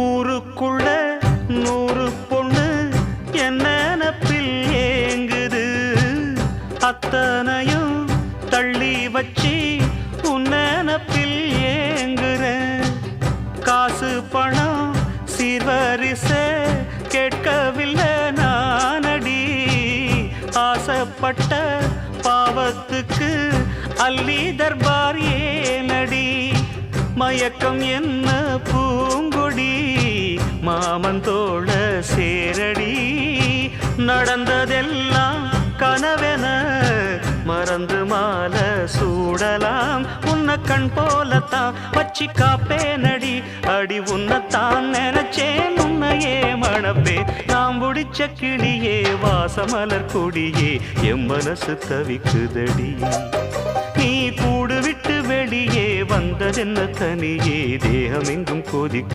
ஊருக்குள்ள 100 பொண்ணு என்ன நினப்பில் ஏங்குது, அத்தனையும் தள்ளி வச்சு உன் நினப்பில் ஏங்குறேன். காசு பணம் சீர்வரிசை கேட்கவில்லை நானடி, ஆசைப்பட்ட பாவத்துக்கு அல்லி தர்பார் ஏனடி. மயக்கம் என்ன பூங்கொடி மாமந்தோள சேரடி, நடந்ததெல்லாம் கனவென மறந்து மாலை சூடலாம். உன்னை கண் போலத்தான் வச்சி காப்பேனடி, அடி உன்னைத்தான் நினைச்சேன் உன்னையே மணப்பே. நாம் பிடிச்ச கிளியே வாசமலர் கொடியே என் மனசு தவிக்குதடி. நீ கூடு விட்டு வெளியே வந்ததென்ன தனியே தேகம் எங்கும் கொதிக்க